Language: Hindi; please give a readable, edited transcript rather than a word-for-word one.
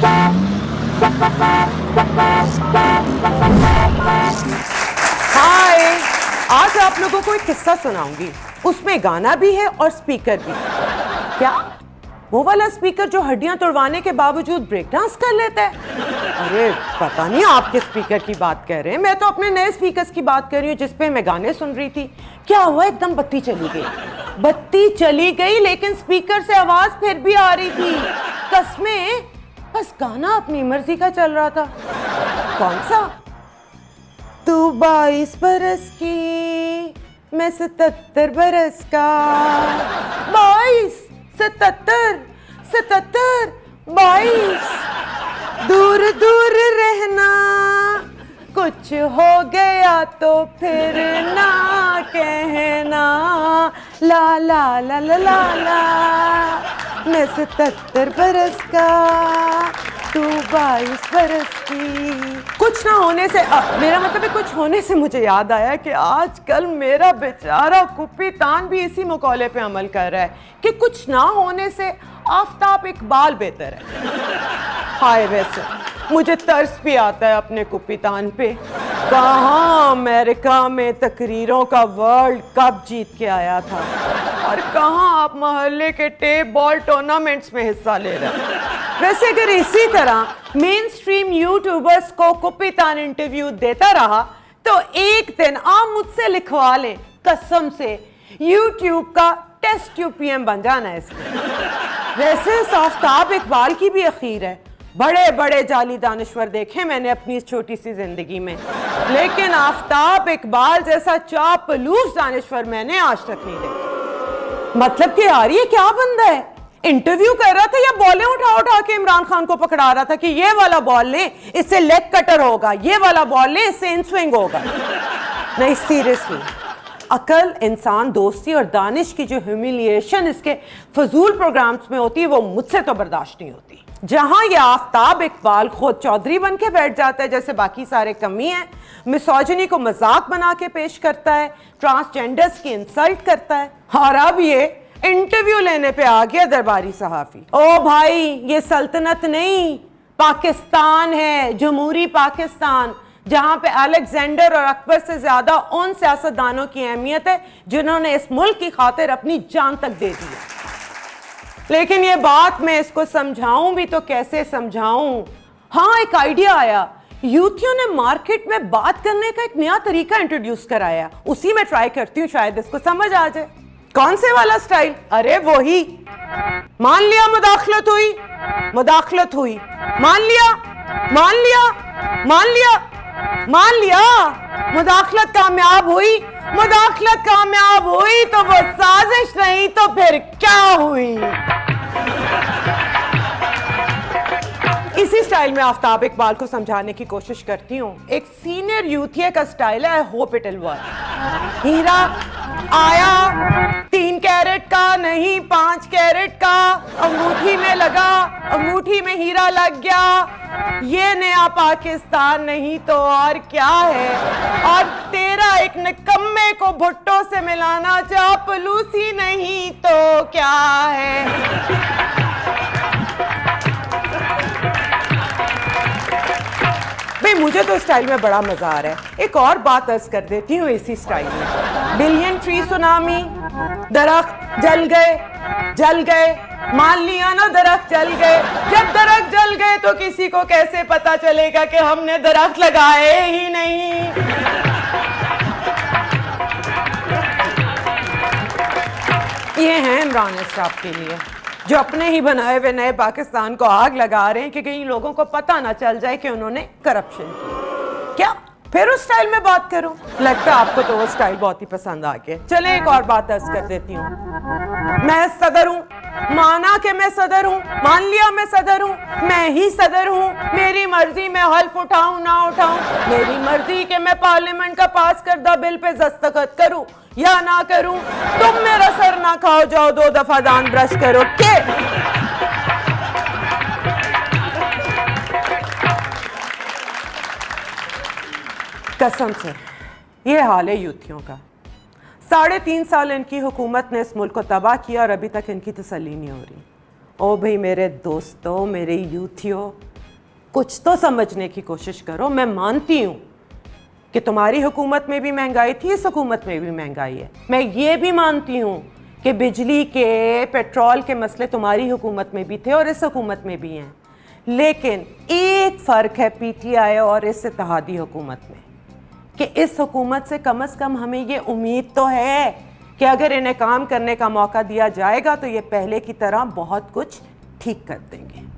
हाय, आज आप लोगों को एक किस्सा सुनाऊंगी। उसमें गाना भी है और स्पीकर भी। क्या? वो वाला स्पीकर जो हड्डियां तोड़वाने के बावजूद ब्रेक डांस कर लेता है? अरे पता नहीं आप किस स्पीकर की बात कर रहे हैं। मैं तो अपने नए स्पीकर्स की बात कर रही हूँ जिसपे मैं गाने सुन रही थी। क्या हुआ? एकदम बत्ती चली गई। बत्ती चली गई लेकिन स्पीकर से आवाज फिर भी आ रही थी। कसमें बस गाना अपनी मर्जी का चल रहा था। कौन सा? तू 22 बरस की, मैं 77 बरस का। 22 77 77 22। दूर दूर रहना, कुछ हो गया तो फिर ना कहना। ला ला ला ला ला ला, मैं 77 बरस का, तू 22 बरस की। कुछ ना होने से मेरा मतलब है कुछ होने से मुझे याद आया कि आजकल मेरा बेचारा कुप्पीतान भी इसी मकौले पे अमल कर रहा है कि कुछ ना होने से आफताब इकबाल बेहतर है। हाय, वैसे मुझे तरस भी आता है अपने कुप्पीतान पे। कहाँ अमेरिका में तकरीरों का वर्ल्ड कप जीत के आया था और कहाँ आप मोहल्ले के टेप बॉल टूर्नामेंट्स में हिस्सा ले रहे हैं। वैसे अगर इसी तरह मेन स्ट्रीम यूट्यूबर्स को कुप्पीतान इंटरव्यू देता रहा तो एक दिन आप मुझसे लिखवा लें, कसम से यूट्यूब का टेस्ट ट्यूब पीएम बन जाना है इसमें। वैसे आफताब इकबाल की भी अखीर है। बड़े बड़े जाली दानिश्वर देखे मैंने अपनी इस छोटी सी जिंदगी में, लेकिन आफताब इकबाल जैसा चापलूस दानिश्वर मैंने आज तक नहीं देखा। मतलब कि यार ये क्या बंदा है? इंटरव्यू कर रहा था या बॉलें उठा उठा के इमरान खान को पकड़ा रहा था कि ये वाला बॉल ले इससे लेग कटर होगा, ये वाला बॉल ले इससे इन स्विंग होगा। नहीं सीरियसली, अकल, इंसान दोस्ती और दानिश की जो ह्यूमिलिएशन इसके फजूल प्रोग्राम्स में होती है वो मुझसे तो बर्दाश्त नहीं होती। जहां ये आफताब इकबाल खुद चौधरी बन के बैठ जाता है जैसे बाकी सारे कमी है, मिसोजिनी को मजाक बना के पेश करता है, ट्रांसजेंडर्स की इंसल्ट करता है, और अब ये इंटरव्यू लेने पे आ गया दरबारी सहाफी। ओ भाई, ये सल्तनत नहीं पाकिस्तान है, जमहूरी पाकिस्तान, जहां पे अलेक्जेंडर और अकबर से ज्यादा उन सियासतदानों की अहमियत है जिन्होंने इस मुल्क की खातिर अपनी जान तक दे दी है। लेकिन ये बात मैं इसको समझाऊं भी तो कैसे समझाऊं? हाँ, एक आइडिया आया। यूथियों ने मार्केट में बात करने का एक नया तरीका इंट्रोड्यूस कराया, उसी में ट्राई करती हूँ, शायद इसको समझ आ जाए। कौन से वाला स्टाइल? अरे वो ही। मान लिया मुदाखलत हुई, मुदाखलत हुई, मान लिया, मान लिया, मान लिया, मान लिया, मुदाखलत कामयाब हुई, मुदाखलत कामयाब हुई तो वो साजिश नहीं तो फिर क्या हुई? इसी स्टाइल में आफताब इकबाल को समझाने की कोशिश करती हूँ। एक सीनियर यूथिया का स्टाइल है, I hope it will work. हीरा आया 3 कैरेट का नहीं 5 कैरेट का, अंगूठी में लगा, अंगूठी में हीरा लग गया। ये नया पाकिस्तान नहीं तो और क्या है? और तेरा एक निकम्मे को भुट्टो से मिलाना चापलूसी नहीं तो क्या है? भाई मुझे तो स्टाइल में बड़ा मजा आ रहा है। एक और बात अर्ज कर देती हूँ इसी स्टाइल में। बिलियन ट्री सुनामी, दरख्त जल गए, जल गए, मान लिया ना दरख्त जल गए। जब दरख्त जल गए तो किसी को कैसे पता चलेगा कि हमने दरख्त लगाए ही नहीं? ये हैं इमरान साहब के लिए जो अपने ही बनाए हुए नए पाकिस्तान को आग लगा रहे हैं कि कहीं लोगों को पता ना चल जाए कि उन्होंने करप्शन की। क्या फिर उस स्टाइल में बात करूं? लगता है आपको तो वो स्टाइल बहुत ही पसंद आ गया। चले एक और बात अर्ज कर देती हूँ। मैं सदर हूँ, माना कि मैं सदर हूँ, मान लिया मैं सदर हूँ, मैं ही सदर हूँ। मेरी मर्जी मैं हल्फ उठाऊं ना उठाऊं, मेरी मर्जी कि मैं पार्लियामेंट का पास करदा बिल पे दस्तखत करूं या ना करूं। तुम मेरा सर ना खाओ, जाओ 2 दफा दांत ब्रश करो के। कसम से ये हाल है यूथियों का। 3.5 साल इनकी हुकूमत ने इस मुल्क को तबाह किया और अभी तक इनकी तसल्ली नहीं हो रही। ओ भाई मेरे दोस्तों, मेरे यूथियों, कुछ तो समझने की कोशिश करो। मैं मानती हूं कि तुम्हारी हुकूमत में भी महंगाई थी, इस हुकूमत में भी महंगाई है। मैं ये भी मानती हूं कि बिजली के, पेट्रोल के मसले तुम्हारी हुकूमत में भी थे और इस हुकूमत में भी हैं। लेकिन एक फ़र्क है पीटीआई और इस इत्तेहादी हुकूमत में, कि इस हुकूमत से कम हमें ये उम्मीद तो है कि अगर इन्हें काम करने का मौका दिया जाएगा तो ये पहले की तरह बहुत कुछ ठीक कर देंगे।